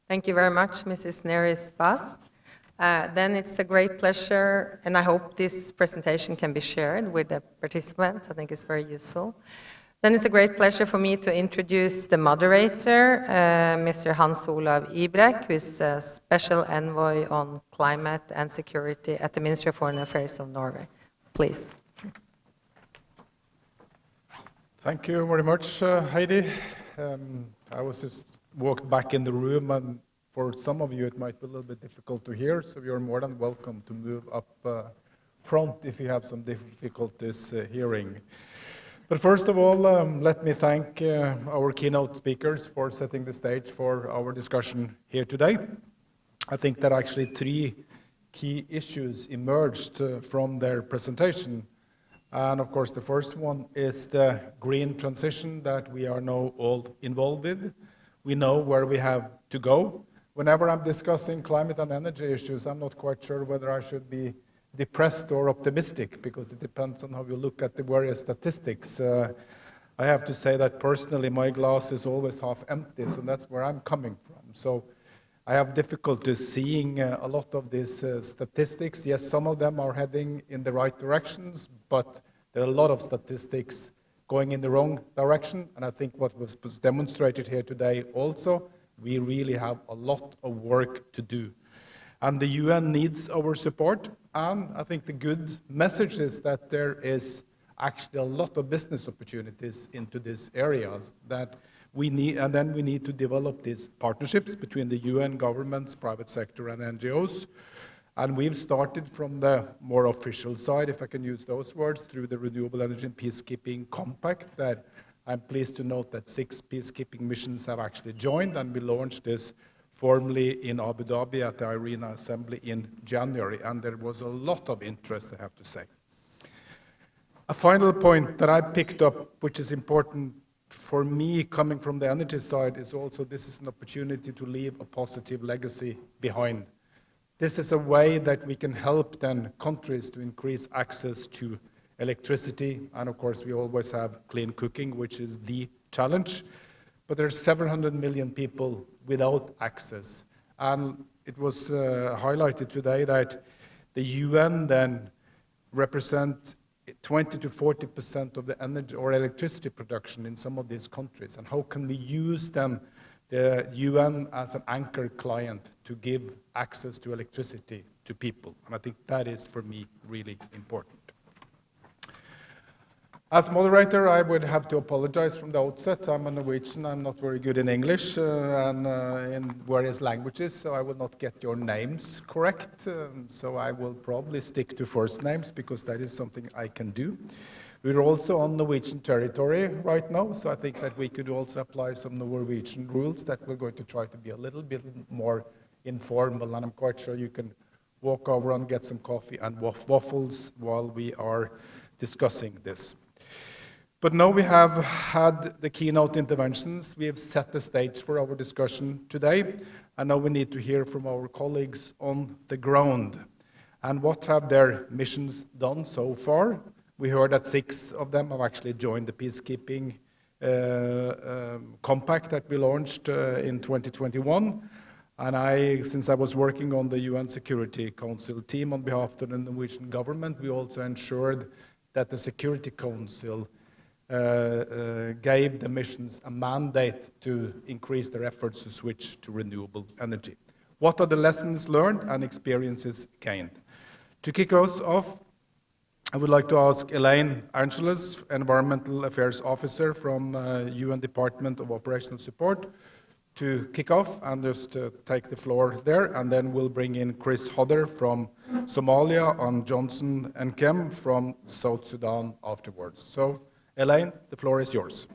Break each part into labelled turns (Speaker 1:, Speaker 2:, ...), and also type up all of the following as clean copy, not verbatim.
Speaker 1: Thank you very much, Mrs. Neris Bas. Then it's a great pleasure, and I hope this presentation can be shared with the participants. I think it's very useful. Then it's a great pleasure for me to introduce the moderator, Mr. Hans Olav Ibrekk, who is a special envoy on climate and security at the Ministry of Foreign Affairs of Norway. Please.
Speaker 2: Thank you very much, Heidi. I was just walked back in the room, and for some of you it might be a little bit difficult to hear, so you're more than welcome to move up front if you have some difficulties hearing. But first of all, let me thank our keynote speakers for setting the stage for our discussion here today. I think that actually three key issues emerged from their presentation. And of course, the first one is the green transition that we are now all involved with. We know where we have to go. Whenever I'm discussing climate and energy issues, I'm not quite sure whether I should be depressed or optimistic, because it depends on how you look at the various statistics. I have to say that personally, my glass is always half empty, so that's where I'm coming from. So I have difficulty seeing a lot of these statistics. Yes, some of them are heading in the right directions, but there are a lot of statistics going in the wrong direction. And I think what was demonstrated here today also, we really have a lot of work to do. And the UN needs our support. And I think the good message is that there is actually a lot of business opportunities into these areas that we need, and then we need to develop these partnerships between the UN, governments, private sector, and NGOs. And we've started from the more official side, if I can use those words, through the Renewable Energy and Peacekeeping Compact, that I'm pleased to note that 6 peacekeeping missions have actually joined, and we launched this formally in Abu Dhabi at the IRENA Assembly in January, and there was a lot of interest, I have to say. A final point that I picked up, which is important for me coming from the energy side, is also this is an opportunity to leave a positive legacy behind. This is a way that we can help then countries to increase access to electricity, and of course we always have clean cooking, which is the challenge. But there's several hundred million people without access. And it was highlighted today that the UN then represent 20 to 40% of the energy or electricity production in some of these countries. And how can we use then the UN as an anchor client to give access to electricity to people? And I think that is, for me, really important. As moderator, I would have to apologize from the outset. I'm a Norwegian, I'm not very good in English and in various languages, so I will not get your names correct. So I will probably stick to first names, because that is something I can do. We're also on Norwegian territory right now, so I think that we could also apply some Norwegian rules that we're going to try to be a little bit more informal, and I'm quite sure you can walk over and get some coffee and waffles while we are discussing this. But now we have had the keynote interventions, we have set the stage for our discussion today, and now we need to hear from our colleagues on the ground. And what have their missions done so far? We heard that 6 of them have actually joined the peacekeeping compact that we launched in 2021. And since I was working on the UN Security Council team on behalf of the Norwegian government, we also ensured that the Security Council gave the missions a mandate to increase their efforts to switch to renewable energy. What are the lessons learned and experiences gained? To kick us off, I would like to ask Elaine Angeles, Environmental Affairs Officer from UN Department of Operational Support, to kick off and just take the floor there, and then we'll bring in Chris Hodder from Somalia and Johnson Nkem from South Sudan afterwards. So, Elaine, the floor is yours.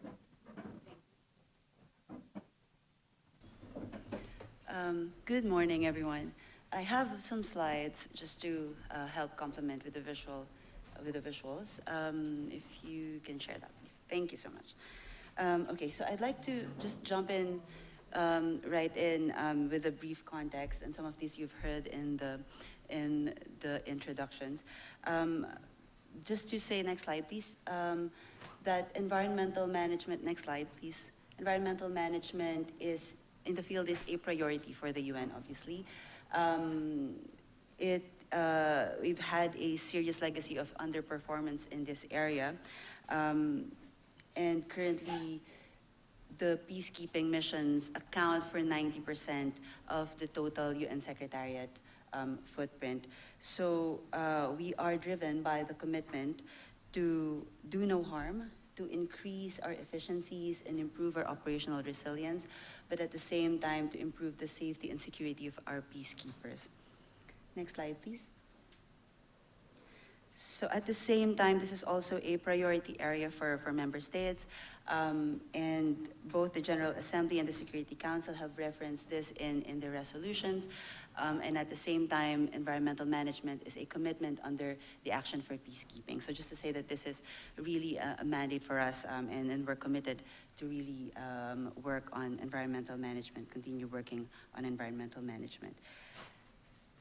Speaker 3: Good morning, everyone. I have some slides just to help complement with the visuals. If you can share that, please. Thank you so much. Okay, so I'd like to just jump in right in with a brief context, and some of these you've heard in the introductions. Just to say, next slide, please. That environmental management, next slide, please. Environmental management is in the field is a priority for the UN, obviously. We've had a serious legacy of underperformance in this area, and currently the peacekeeping missions account for 90% of the total UN Secretariat footprint. So we are driven by the commitment to do no harm, to increase our efficiencies and improve our operational resilience, but at the same time to improve the safety and security of our peacekeepers. Next slide, please. So at the same time, this is also a priority area for member states, and both the General Assembly and the Security Council have referenced this in their resolutions, and at the same time, environmental management is a commitment under the Action for Peacekeeping. So just to say that this is really a mandate for us, and we're committed to really work on environmental management, continue working on environmental management.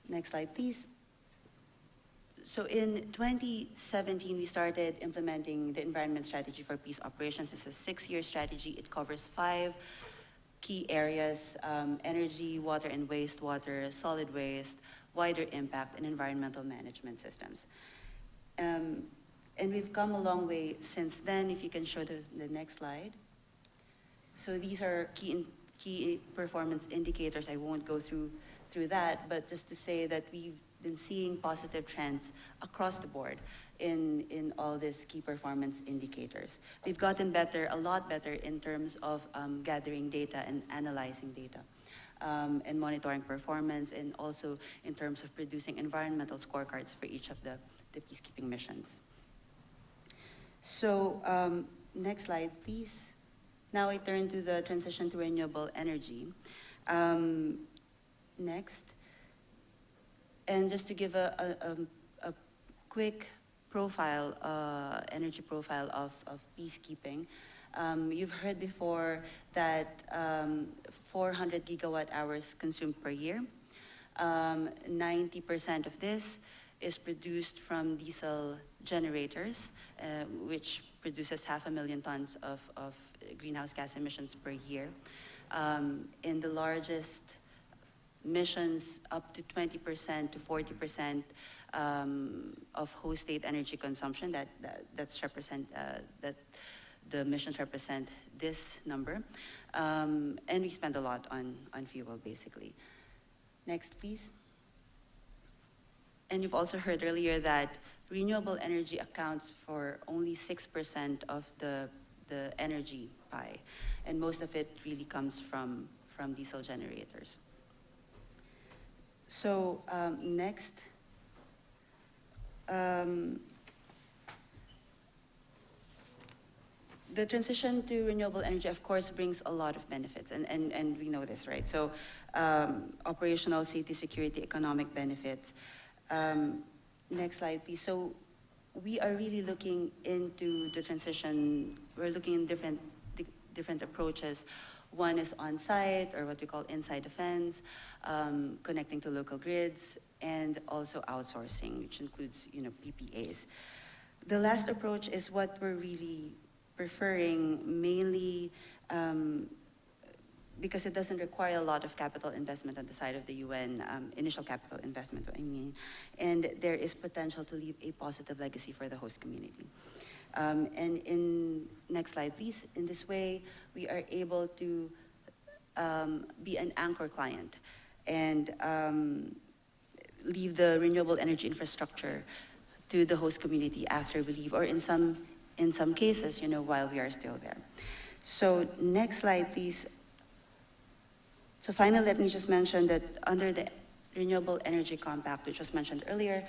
Speaker 3: Next slide, please. So in 2017, we started implementing the Environment Strategy for Peace Operations. It's a 6-year strategy. It covers 5 key areas: energy, water and wastewater, solid waste, wider impact, and environmental management systems. And we've come a long way since then. If you can show the next slide. So these are key performance indicators. I won't go through that, but just to say that we've been seeing positive trends across the board in all these key performance indicators. We've gotten better, a lot better in terms of gathering data and analyzing data, and monitoring performance, and also in terms of producing environmental scorecards for each of the peacekeeping missions. So next slide, please. Now I turn to the transition to renewable energy. Next. And just to give a quick profile, energy profile of peacekeeping, you've heard before that 400 gigawatt hours consumed per year. 90% of this is produced from diesel generators, which produces 500,000 tons of greenhouse gas emissions per year. In the largest missions, up to 20% to 40% of host state energy consumption. That the missions represent this number, and we spend a lot on fuel, basically. Next, please. And you've also heard earlier that renewable energy accounts for only 6% of the energy pie, and most of it really comes from diesel generators. So next, the transition to renewable energy, of course, brings a lot of benefits, and we know this, right? So operational, safety, security, economic benefits. Next slide, please. So we are really looking into the transition. We're looking in different approaches. One is on-site, or what we call inside the fence, connecting to local grids, and also outsourcing, which includes, PPAs. The last approach is what we're really preferring, mainly because it doesn't require a lot of capital investment on the side of the UN, initial capital investment, I mean, and there is potential to leave a positive legacy for the host community. And next slide, please. In this way, we are able to be an anchor client and leave the renewable energy infrastructure to the host community after we leave, or in some cases, while we are still there. So next slide, please. So finally, let me just mention that under the Renewable Energy Compact, which was mentioned earlier,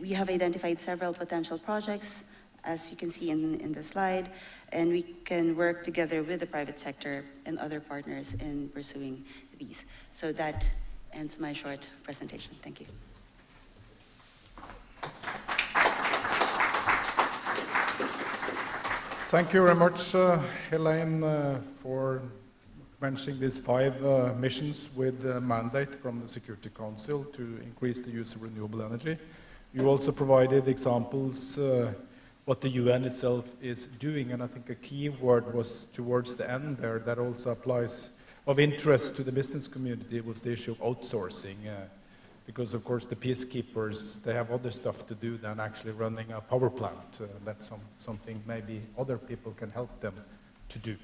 Speaker 3: we have identified several potential projects, as you can see in the slide, and we can work together with the private sector and other partners in pursuing these. So that ends my short presentation. Thank you.
Speaker 2: Thank you very much, Elaine, for mentioning these 5 missions with a mandate from the Security Council to increase the use of renewable energy. You also provided examples what the UN itself is doing. And I think a key word was towards the end there that also applies of interest to the business community was the issue of outsourcing. Because of course the peacekeepers, they have other stuff to do than actually running a power plant. That's something maybe other people can help them to do.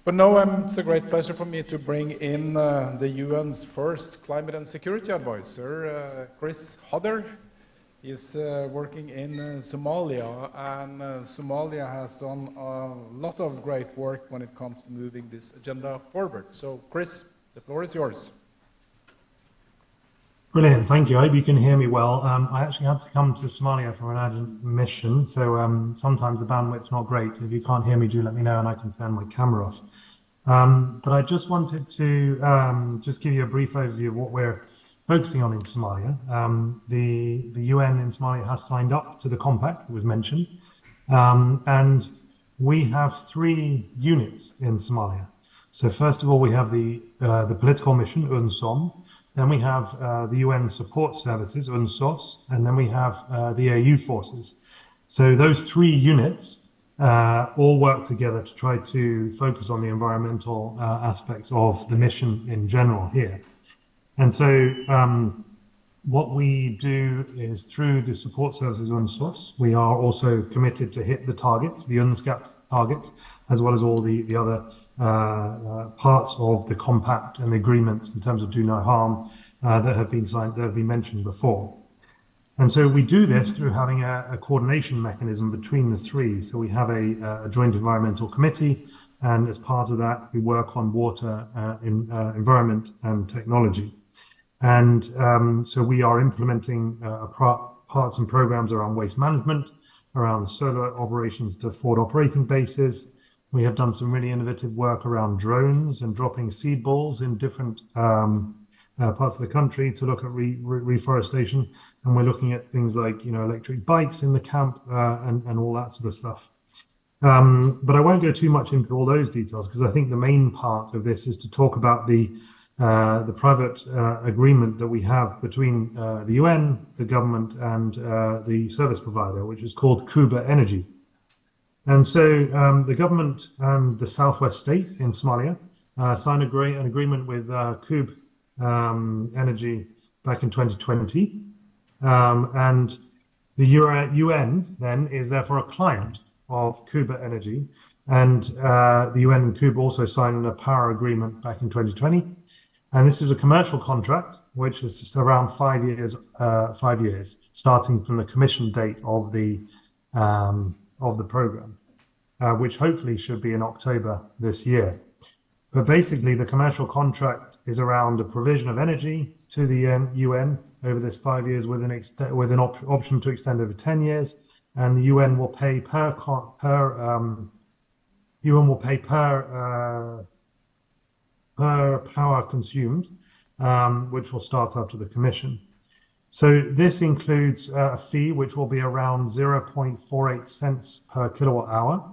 Speaker 2: But now it's a great pleasure for me to bring in the UN's first climate and security advisor, Chris Hodder. He's working in Somalia, and Somalia has done a lot of great work when it comes to moving this agenda forward. So Chris, the floor is yours.
Speaker 4: Brilliant, thank you. I hope you can hear me well. I actually had to come to Somalia for an urgent mission, so sometimes the bandwidth's not great. If you can't hear me, do let me know and I can turn my camera off. But I just wanted to just give you a brief overview of what we're focusing on in Somalia. The UN in Somalia has signed up to the compact, it was mentioned, and we have 3 units in Somalia. So first of all, we have the political mission, UNSOM. Then we have the UN support services, UNSOS, and then we have the AU forces. So those 3 units all work together to try to focus on the environmental aspects of the mission in general here. And so what we do is through the support services UNSOS, we are also committed to hit the targets, the UNSCAP targets, as well as all the other parts of the compact and the agreements in terms of do no harm that have been signed, that have been mentioned before. And so we do this through having a coordination mechanism between the 3. So we have a joint environmental committee, and as part of that, we work on water, environment and technology. And so we are implementing parts and programs around waste management, around solar operations to forward operating bases. We have done some really innovative work around drones and dropping seed balls in different parts of the country to look at reforestation. And we're looking at things like, electric bikes in the camp and all that sort of stuff. But I won't go too much into all those details because I think the main part of this is to talk about the private agreement that we have between the UN, the government, and the service provider, which is called Kuba Energy. And so the government and the southwest state in Somalia signed an agreement with Kuba Energy back in 2020. And the UN then is therefore a client of Kuba Energy. And the UN and Kuba also signed a power agreement back in 2020. And this is a commercial contract, which is around 5 years, starting from the commission date of the program, which hopefully should be in October this year. But basically, the commercial contract is around the provision of energy to the UN over this 5 years, with an option to extend over 10 years, and the UN will pay per power consumed, which will start after the commission. So this includes a fee which will be around 0.48 cents per kilowatt hour,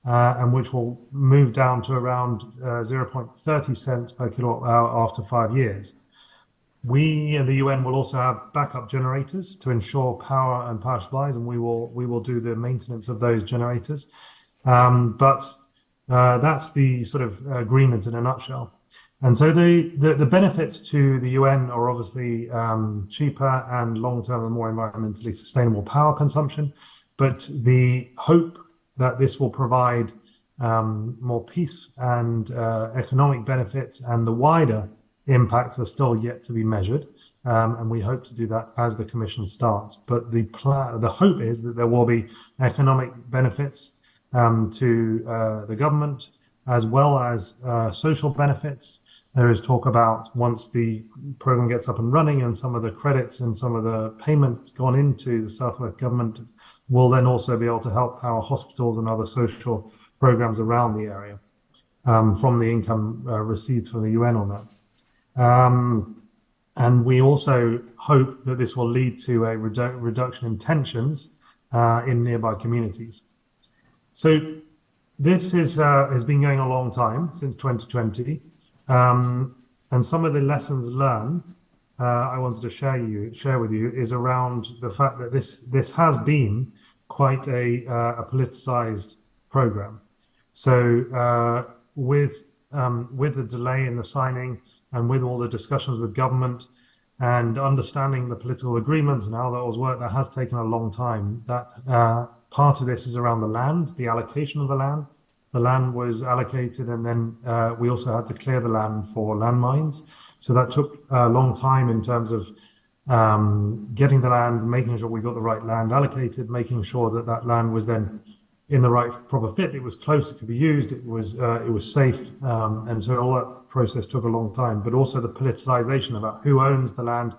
Speaker 4: and which will move down to around 0.30 cents per kilowatt hour after 5 years. We and the UN will also have backup generators to ensure power and power supplies, and we will do the maintenance of those generators. But that's the sort of agreement in a nutshell. And so the benefits to the UN are obviously cheaper and long-term and more environmentally sustainable power consumption. But the hope that this will provide more peace and economic benefits and the wider impacts are still yet to be measured. And we hope to do that as the commission starts. But the hope is that there will be economic benefits to the government, as well as social benefits. There is talk about once the program gets up and running and some of the credits and some of the payments gone into the Southwest government will then also be able to help our hospitals and other social programs around the area from the income received from the UN on that. And we also hope that this will lead to a reduction in tensions in nearby communities. So this has been going a long time, since 2020. And some of the lessons learned I wanted to share with you is around the fact that this has been quite a politicized program. So with the delay in the signing and with all the discussions with government and understanding the political agreements and how that was worked, that has taken a long time. That part of this is around the land, the allocation of the land. The land was allocated, and then we also had to clear the land for landmines. So that took a long time in terms of getting the land, making sure we got the right land allocated, making sure that that land was then in the right proper fit. It was close, it could be used, it was safe, and so all that process took a long time. But also the politicization about who owns the land,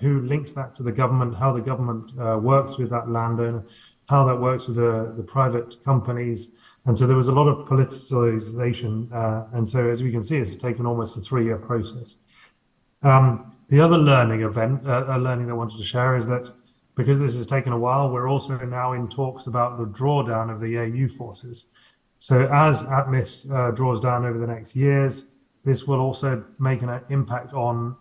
Speaker 4: who links that to the government, how the government works with that landowner, how that works with the private companies. And so there was a lot of politicization, and so as we can see, it's taken almost a 3-year process. The other learning that I wanted to share is that because this has taken a while, we're also now in talks about the drawdown of the AU forces. So as ATMIS draws down over the next years, this will also make an impact on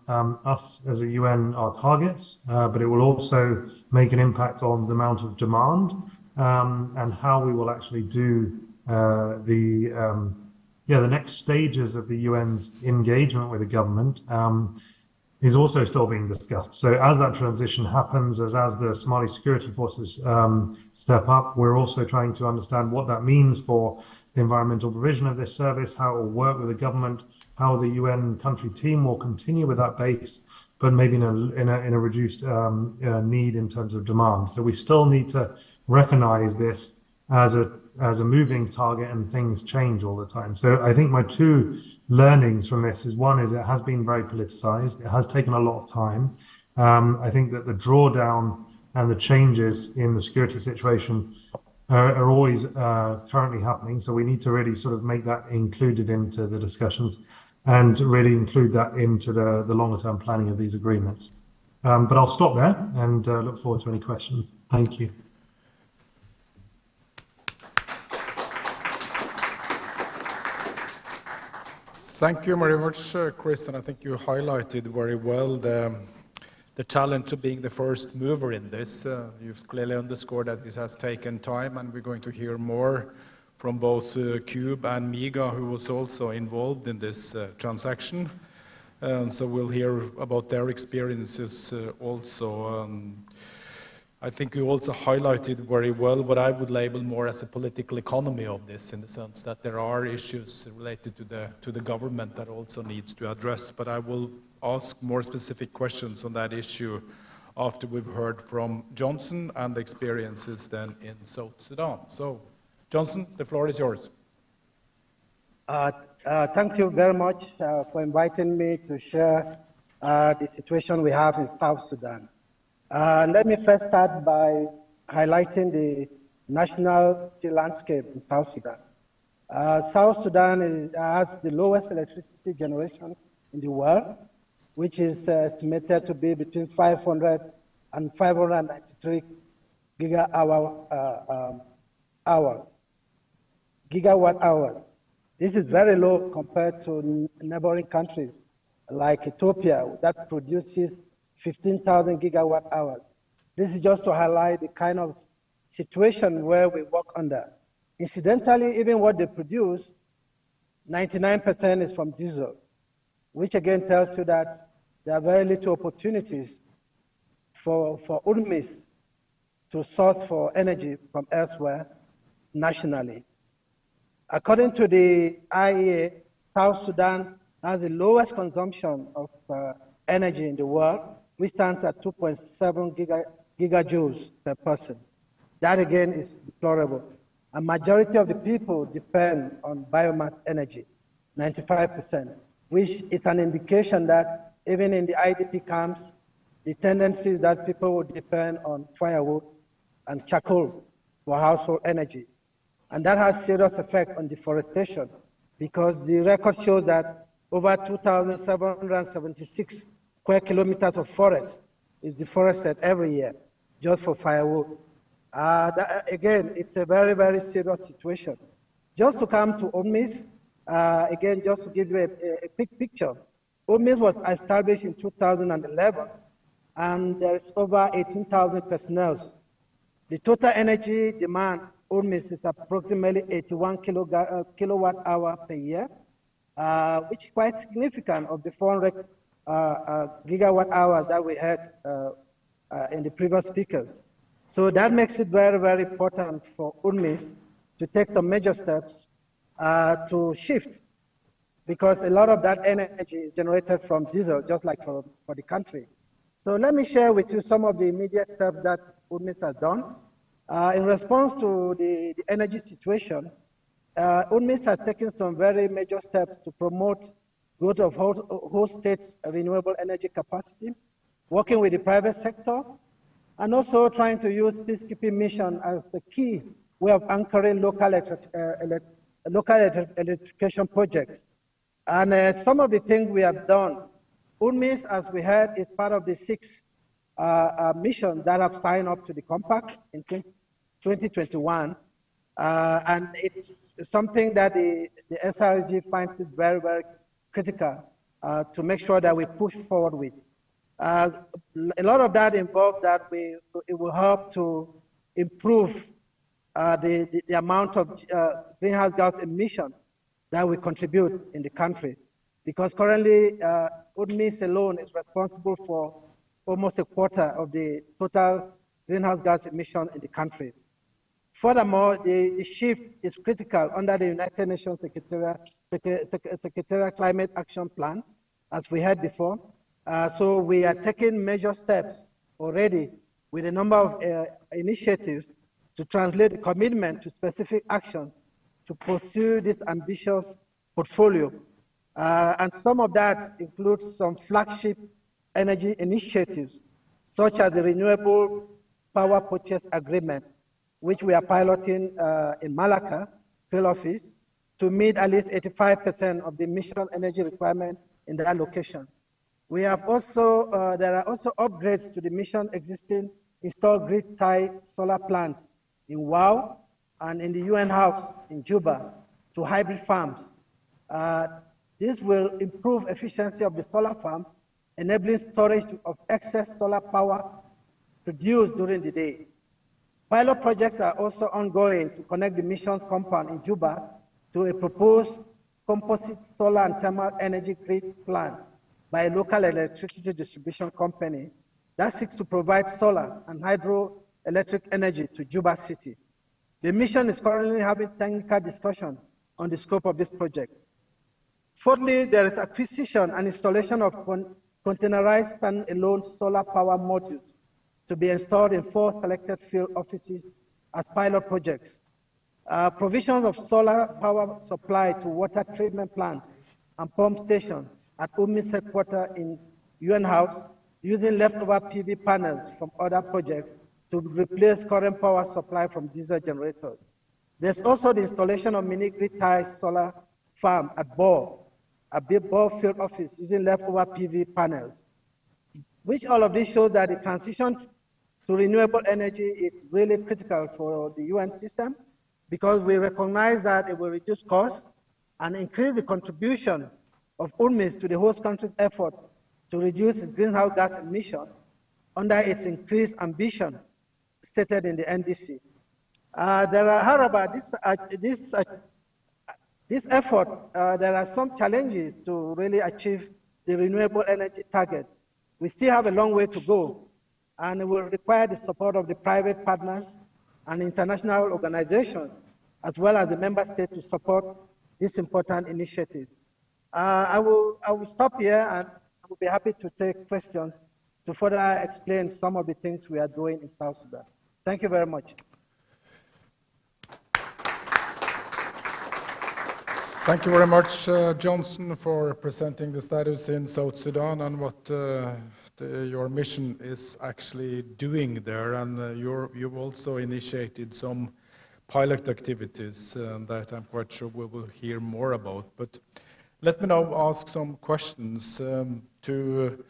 Speaker 4: us as a UN, our targets, but it will also make an impact on the amount of demand and how we will actually do the next stages of the UN's engagement with the government. Is also still being discussed. So as that transition happens, as the Somali security forces step up, we're also trying to understand what that means for the environmental provision of this service, how it will work with the government, how the UN country team will continue with that base, but maybe in a reduced need in terms of demand. So we still need to recognize this as a moving target, and things change all the time. So I think my 2 learnings from this is, one is it has been very politicized. It has taken a lot of time. I think that the drawdown and the changes in the security situation are always currently happening. So we need to really sort of make that included into the discussions and really include that into the longer term planning of these agreements. But I'll stop there and look forward to any questions. Thank you.
Speaker 2: Thank you very much, Chris, and I think you highlighted very well the challenge of being the first mover in this. You've clearly underscored that this has taken time, and we're going to hear more from both Cube and MIGA, who was also involved in this transaction. So we'll hear about their experiences also. I think you also highlighted very well what I would label more as a political economy of this, in the sense that there are issues related to the government that also needs to address. But I will ask more specific questions on that issue after we've heard from Johnson and the experiences then in South Sudan. So, Johnson, the floor is yours.
Speaker 5: Thank you very much for inviting me to share the situation we have in South Sudan. Let me first start by highlighting the national landscape in South Sudan. South Sudan has the lowest electricity generation in the world, which is estimated to be between 500 and 593 gigawatt hours. This is very low compared to neighboring countries like Ethiopia that produces 15,000 gigawatt hours. This is just to highlight the kind of situation where we work under. Incidentally, even what they produce, 99% is from diesel, which again tells you that there are very little opportunities for UNMIS to source for energy from elsewhere nationally. According to the IEA, South Sudan has the lowest consumption of energy in the world, which stands at 2.7 gigajoules per person. That again is deplorable. A majority of the people depend on biomass energy, 95%, which is an indication that even in the IDP camps, the tendency is that people will depend on firewood and charcoal for household energy. And that has serious effect on deforestation, because the record shows that over 2,776 square kilometers of forest is deforested every year just for firewood. Again, it's a very, very serious situation. Just to come to UNMIS, again, just to give you a quick picture, UNMIS was established in 2011, and there is over 18,000 personnel The total energy demand UNMISS is approximately 81 kilowatt hour per year, which is quite significant of the 400 gigawatt hours that we had in the previous speakers. So that makes it very, very important for UNMISS to take some major steps to shift, because a lot of that energy is generated from diesel, just like for the country. So let me share with you some of the immediate steps that UNMISS has done. In response to the energy situation, UNMISS has taken some very major steps to promote growth of host states' renewable energy capacity, working with the private sector, and also trying to use peacekeeping mission as a key way of anchoring local electrification projects. And some of the things we have done, UNMISS, as we heard, is part of the 6 missions that have signed up to the compact in 2021. And it's something that the SRG finds it very, very critical to make sure that we push forward with. A lot of that involves that it will help to improve the amount of greenhouse gas emission that we contribute in the country. Because currently, UNMISS alone is responsible for almost a quarter of the total greenhouse gas emission in the country. Furthermore, the shift is critical under the United Nations Secretariat Climate Action Plan, as we heard before. So we are taking major steps already with a number of initiatives to translate the commitment to specific action to pursue this ambitious portfolio. And some of that includes some flagship energy initiatives, such as the Renewable Power Purchase Agreement, which we are piloting in Malacca field office to meet at least 85% of the emission energy requirement in that location. We have also, there are also upgrades to the mission existing installed grid-tied solar plants in WOW and in the UN House in Juba to hybrid farms. This will improve efficiency of the solar farm, enabling storage of excess solar power produced during the day. Pilot projects are also ongoing to connect the mission's compound in Juba to a proposed composite solar and thermal energy grid plant by a local electricity distribution company that seeks to provide solar and hydroelectric energy to Juba City. The mission is currently having technical discussion on the scope of this project. Fourthly, there is acquisition and installation of containerized standalone solar power modules to be installed in 4 selected field offices as pilot projects. Provisions of solar power supply to water treatment plants and pump stations at UNMISS headquarters in UN House, using leftover PV panels from other projects to replace current power supply from diesel generators. There's also the installation of mini grid-tied solar farm at Bor, a big Bor field office using leftover PV panels, which all of this shows that the transition to renewable energy is really critical for the UN system, because we recognize that it will reduce costs and increase the contribution of UNMISS to the host country's effort to reduce its greenhouse gas emission under its increased ambition stated in the NDC. However, this effort, there are some challenges to really achieve the renewable energy target. We still have a long way to go, and it will require the support of the private partners and international organizations, as well as the member states, to support this important initiative. I will stop here, and I will be happy to take questions to further explain some of the things we are doing in South Sudan. Thank you very much.
Speaker 2: Thank you very much, Johnson, for presenting the status in South Sudan and what your mission is actually doing there. And you've also initiated some pilot activities that I'm quite sure we will hear more about. But let me now ask some questions to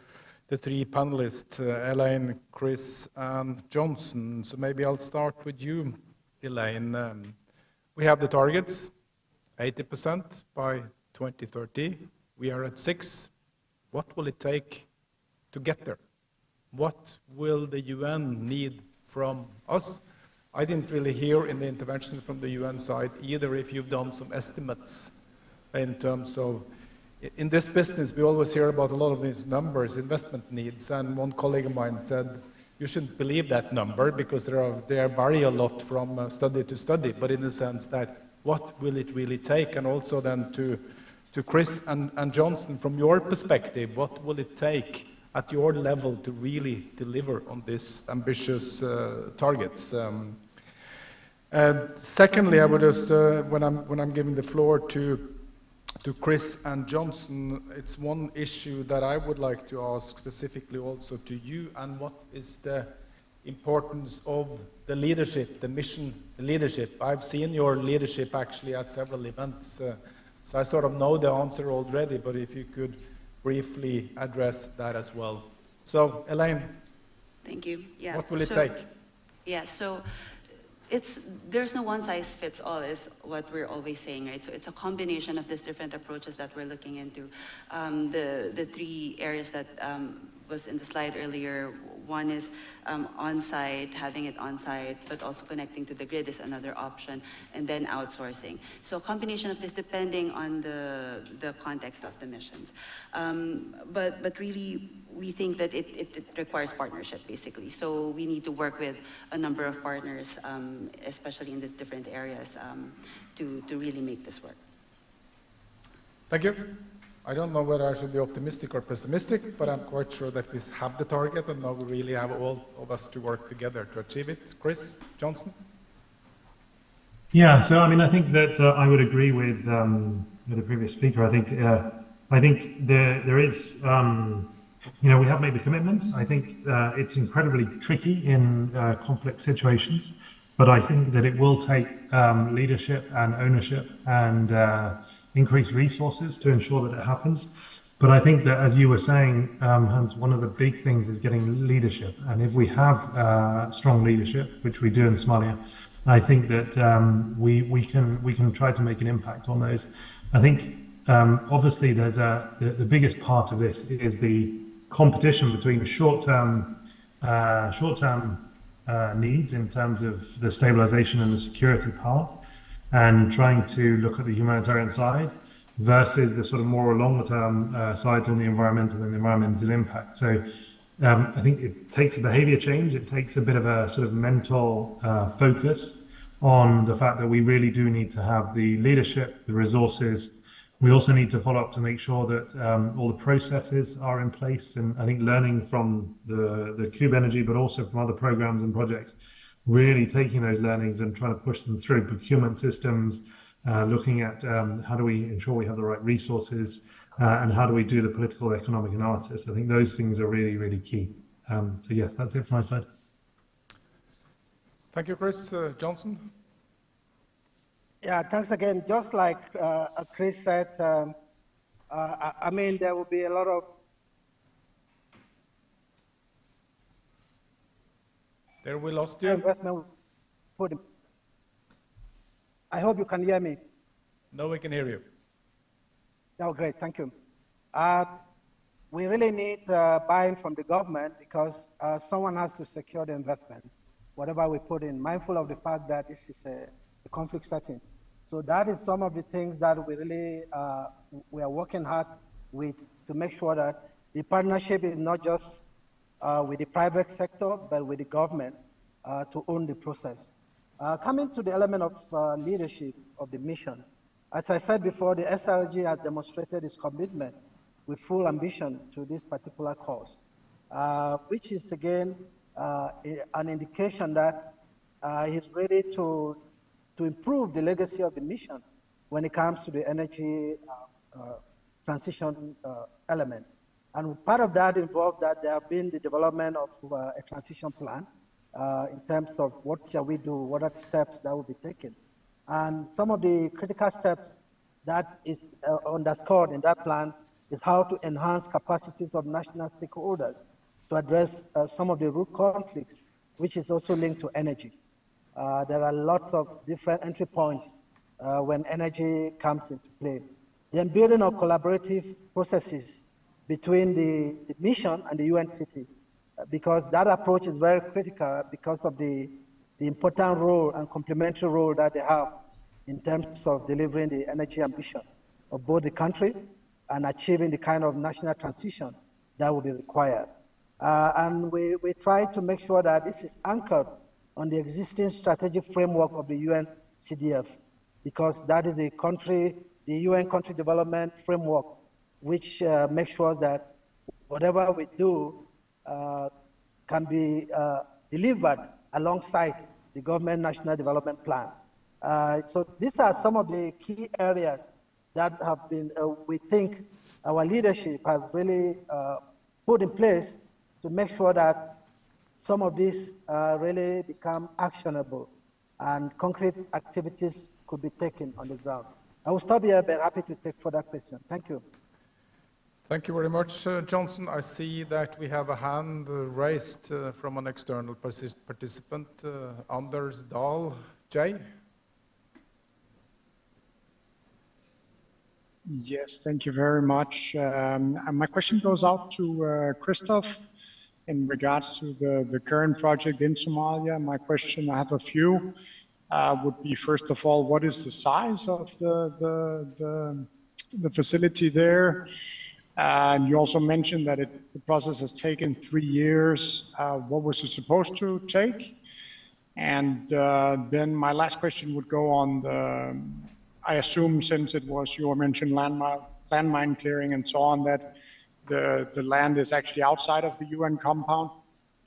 Speaker 2: the 3 panelists, Elaine, Chris, and Johnson. So maybe I'll start with you, Elaine. We have the targets, 80% by 2030. We are at 6%. What will it take to get there? What will the UN need from us? I didn't really hear in the interventions from the UN side either if you've done some estimates in terms of, in this business we always hear about a lot of these numbers, investment needs, and one colleague of mine said, you shouldn't believe that number because they vary a lot from study to study, but in the sense that what will it really take? And also then to Chris and Johnson, from your perspective, what will it take at your level to really deliver on these ambitious targets? Secondly, I would just, when I'm giving the floor to Chris and Johnson, it's one issue that I would like to ask specifically also to you, and what is the importance of the leadership, the mission leadership? I've seen your leadership actually at several events, so I sort of know the answer already, but if you could briefly address that as well. So, Elaine.
Speaker 3: Thank you. Yeah.
Speaker 2: What will it take?
Speaker 3: Yeah, so there's no one size fits all is what we're always saying, right? So it's a combination of these different approaches that we're looking into. The three areas that was in the slide earlier, one is on-site, having it on-site, but also connecting to the grid is another option, and then outsourcing. So a combination of this depending on the context of the missions. But really, we think that it requires partnership, basically. So we need to work with a number of partners, especially in these different areas, to really make this work.
Speaker 2: Thank you. I don't know whether I should be optimistic or pessimistic, but I'm quite sure that we have the target and now we really have all of us to work together to achieve it. Chris, Johnson?
Speaker 4: Yeah, so I mean, I think that I would agree with the previous speaker. I think there is, you know, we have made the commitments. I think it's incredibly tricky in conflict situations, but I think that it will take leadership and ownership and increased resources to ensure that it happens. But I think that, as you were saying, Hans, one of the big things is getting leadership. And if we have strong leadership, which we do in Somalia, I think that we can try to make an impact on those. I think obviously there's the biggest part of this is the competition between short-term needs in terms of the stabilization and the security part, and trying to look at the humanitarian side versus the sort of more longer-term sides on the environmental and environmental impact. So I think it takes a behavior change. It takes a bit of a sort of mental focus on the fact that we really do need to have the leadership, the resources. We also need to follow up to make sure that all the processes are in place. And I think learning from the Cube Energy, but also from other programs and projects, really taking those learnings and trying to push them through procurement systems, looking at how do we ensure we have the right resources, and how do we do the political economic analysis. I think those things are really, really key. So yes, that's it from my side.
Speaker 2: Thank you, Chris. Johnson?
Speaker 5: Yeah, thanks again. Just like Chris said, I mean, there will be a lot of
Speaker 2: There we lost you.
Speaker 5: investment. I hope you can hear me.
Speaker 2: No, we can hear you.
Speaker 5: Oh, great, thank you. We really need buy-in from the government because someone has to secure the investment, whatever we put in, mindful of the fact that this is a conflict setting. So that is some of the things that we really, we are working hard with to make sure that the partnership is not just with the private sector, but with the government to own the process. Coming to the element of leadership of the mission, as I said before, the SRG has demonstrated its commitment with full ambition to this particular cause, which is again an indication that he's ready to improve the legacy of the mission when it comes to the energy transition element. And part of that involved that there have been the development of a transition plan in terms of what shall we do, what are the steps that will be taken. And some of the critical steps that is underscored in that plan is how to enhance capacities of national stakeholders to address some of the root conflicts, which is also linked to energy. There are lots of different entry points when energy comes into play. Then building of collaborative processes between the mission and the UN city, because that approach is very critical because of the the important role and complementary role that they have in terms of delivering the energy ambition of both the country and achieving the kind of national transition that will be required. And we try to make sure that this is anchored on the existing strategic framework of the UN CDF, because that is the UN country development framework, which makes sure that whatever we do can be delivered alongside the government national development plan. So these are some of the key areas that have been, we think our leadership has really put in place to make sure that some of these really become actionable and concrete activities could be taken on the ground. I will stop here, but happy to take further questions. Thank you.
Speaker 2: Thank you very much, Johnson. I see that we have a hand raised from an external participant, Anders Dahl. Jay?
Speaker 6: Yes, thank you very much. My question goes out to Christoph in regards to the current project in Somalia. My question, I have a few, would be, first of all, what is the size of the facility there? And you also mentioned that the process has taken 3 years. What was it supposed to take? And then my last question would go on I assume, since it was, you mentioned landmine clearing and so on, that the land is actually outside of the UN compound.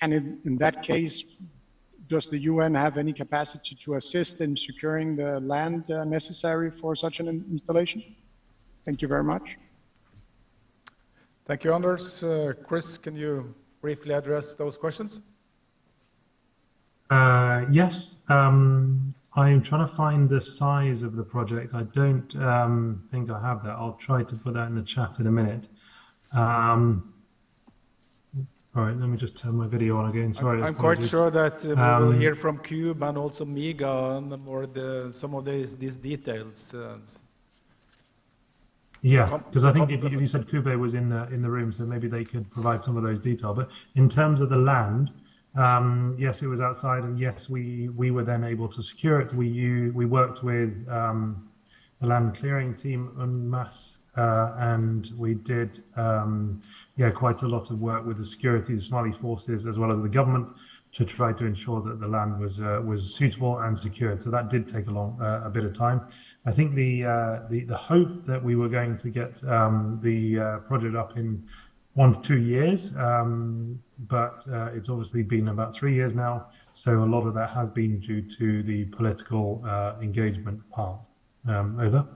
Speaker 6: And in that case, does the UN have any capacity to assist in securing the land necessary for such an installation? Thank you very much.
Speaker 2: Thank you, Anders. Chris, can you briefly address those questions?
Speaker 4: Yes. I'm trying to find the size of the project. I don't think I have that. I'll try to put that in the chat in a minute. All right, let me just turn my video on again. Sorry.
Speaker 2: I'm quite sure that we will hear from Cube and also Miga and some of these details.
Speaker 4: Yeah, because I think if you said Kube was in the room, so maybe they could provide some of those details. But in terms of the land, yes, it was outside, and yes, we were then able to secure it. We worked with the land clearing team en masse, and we did quite a lot of work with the security, the Somali forces, as well as the government, to try to ensure that the land was suitable and secured. So that did take a bit of time. I think the hope that we were going to get the project up in 1 to 2 years, but it's obviously been about 3 years now. So a lot of that has been due to the political engagement part. Over.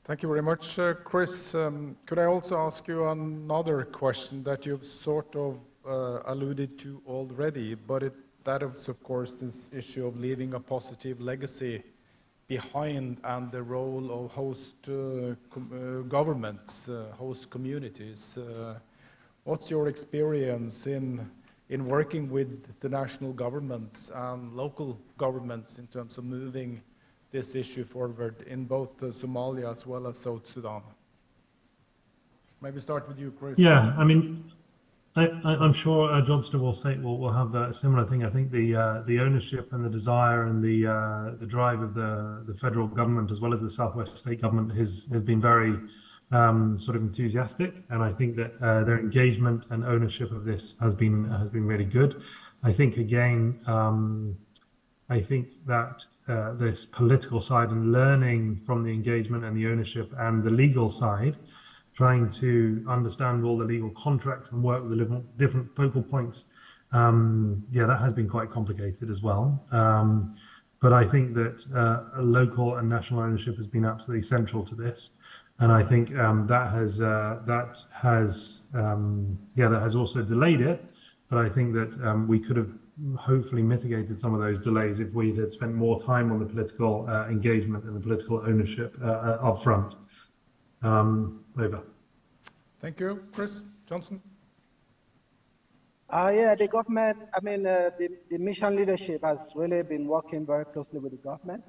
Speaker 2: Thank you very much, Chris. Could I also ask you another question that you've sort of alluded to already, but that is, of course, this issue of leaving a positive legacy behind and the role of host governments, host communities. What's your experience in working with the national governments and local governments in terms of moving this issue forward in both Somalia as well as South Sudan? Maybe start with you, Chris.
Speaker 4: Yeah, I mean, I'm sure Johnston will have a similar thing. I think the ownership and the desire and the drive of the federal government as well as the Southwest state government has been very sort of enthusiastic, and I think that their engagement and ownership of this has been really good. I think again, I think that this political side and learning from the engagement and the ownership and the legal side, trying to understand all the legal contracts and work with the different focal points, that has been quite complicated as well. But I think that local and national ownership has been absolutely central to this, and I think that has also delayed it. But I think that we could have hopefully mitigated some of those delays if we had spent more time on the political engagement and the political ownership up front. Over.
Speaker 2: Thank you, Chris. Johnson?
Speaker 5: The government, the mission leadership has really been working very closely with the government.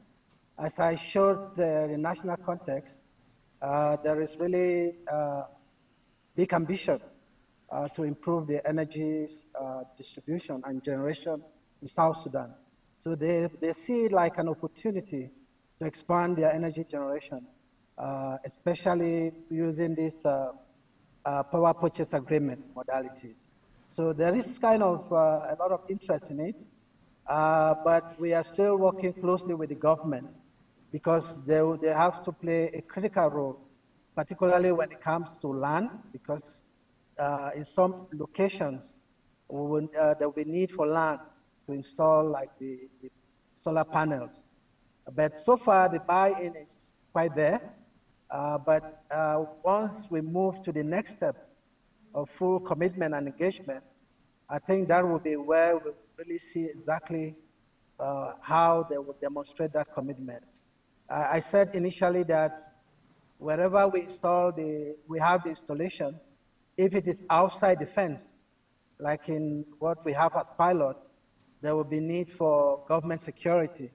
Speaker 5: As I showed the national context, there is really big ambition to improve the energy distribution and generation in South Sudan. So they see it like an opportunity to expand their energy generation, especially using this power purchase agreement modalities. So there is kind of a lot of interest in it, but we are still working closely with the government because they have to play a critical role, particularly when it comes to land, because in some locations, there will be need for land to install like the solar panels. But so far, the buy-in is quite there. But once we move to the next step of full commitment and engagement, I think that will be where we really see exactly how they will demonstrate that commitment. I said initially that wherever we have the installation, if it is outside the fence, like in what we have as pilot, there will be need for government security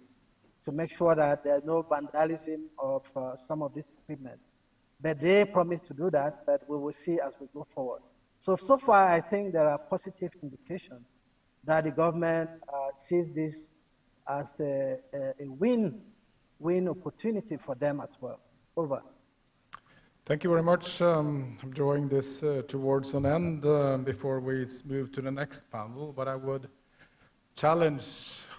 Speaker 5: to make sure that there's no vandalism of some of this equipment. But they promise to do that, but we will see as we go forward. So far, I think there are positive indications that the government sees this as a win opportunity for them as well. Over.
Speaker 2: Thank you very much. I'm drawing this towards an end before we move to the next panel, but I would challenge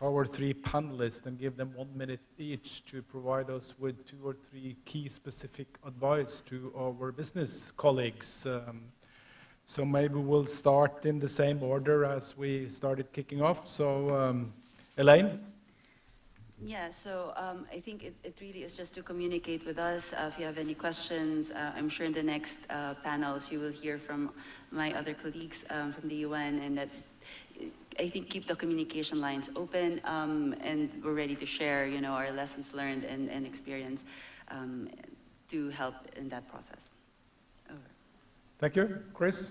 Speaker 2: our three panelists and give them 1 minute each to provide us with 2 or 3 key specific advice to our business colleagues. So maybe we'll start in the same order as we started kicking off. So Elaine?
Speaker 3: Yeah, so I think it really is just to communicate with us. If you have any questions, I'm sure in the next panels you will hear from my other colleagues from the UN, and that I think keep the communication lines open, and we're ready to share, our lessons learned and experience to help in that process. Over.
Speaker 2: Thank you. Chris?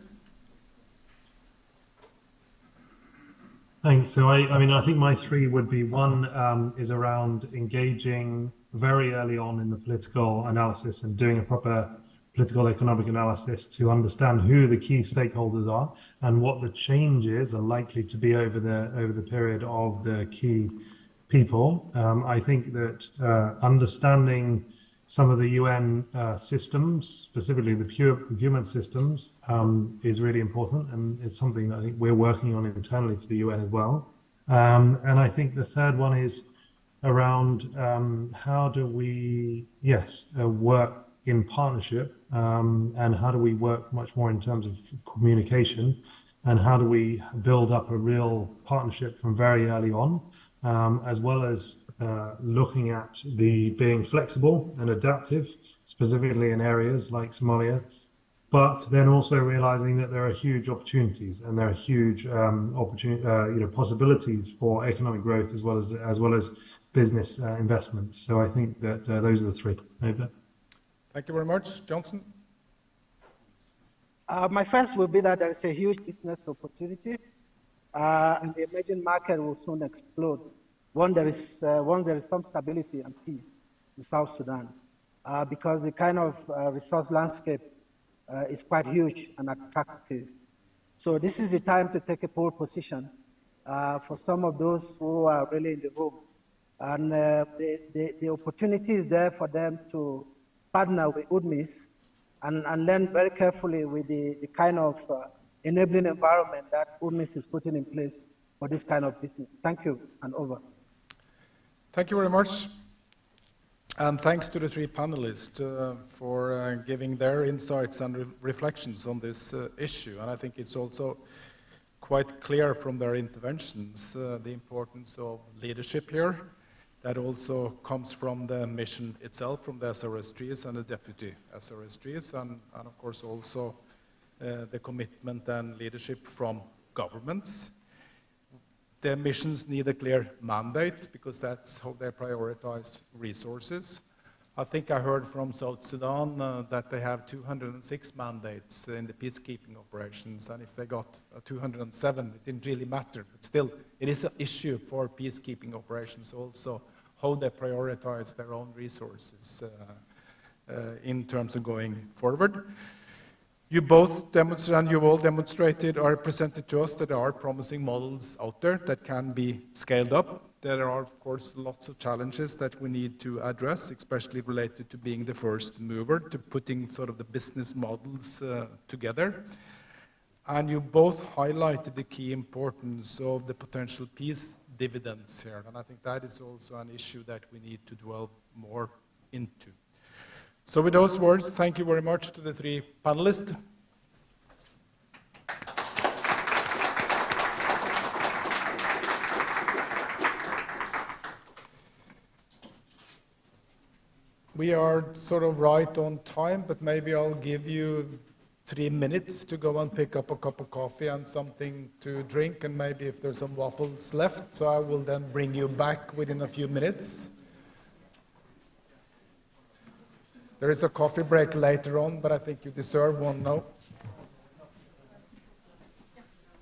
Speaker 4: Thanks. So I think my 3 would be, one is around engaging very early on in the political analysis and doing a proper political economic analysis to understand who the key stakeholders are and what the changes are likely to be over the period of the key people. I think that understanding some of the UN systems, specifically the procurement systems, is really important, and it's something that I think we're working on internally to the UN as well. And I think the third one is around how do we, work in partnership, and how do we work much more in terms of communication, and how do we build up a real partnership from very early on, as well as looking at being flexible and adaptive, specifically in areas like Somalia, but then also realizing that there are huge opportunities and there are huge possibilities for economic growth as well as business investments. So I think that those are the 3. Over.
Speaker 2: Thank you very much. Johnson?
Speaker 5: My first will be that there is a huge business opportunity, and the emerging market will soon explode once there is some stability and peace in South Sudan, because the kind of resource landscape is quite huge and attractive. So this is the time to take a pole position for some of those who are really in the room. And the opportunity is there for them to partner with UDMIS and learn very carefully with the kind of enabling environment that UDMIS is putting in place for this kind of business. Thank you, and over.
Speaker 2: Thank you very much. And thanks to the 3 panelists for giving their insights and reflections on this issue. And I think it's also quite clear from their interventions the importance of leadership here. That also comes from the mission itself, from the SRSGs and the deputy SRSGs, and of course also the commitment and leadership from governments. The missions need a clear mandate because that's how they prioritize resources. I think I heard from South Sudan that they have 206 mandates in the peacekeeping operations, and if they got 207, it didn't really matter. But still, it is an issue for peacekeeping operations also, how they prioritize their own resources in terms of going forward. You both demonstrated, and you've all demonstrated or presented to us that there are promising models out there that can be scaled up. There are, of course, lots of challenges that we need to address, especially related to being the first mover, to putting sort of the business models together. And you both highlighted the key importance of the potential peace dividends here, and I think that is also an issue that we need to dwell more into. So with those words, thank you very much to the three panelists. We are sort of right on time, but maybe I'll give you 3 minutes to go and pick up a cup of coffee and something to drink, and maybe if there's some waffles left, so I will then bring you back within a few minutes. There is a coffee break later on, but I think you deserve one now.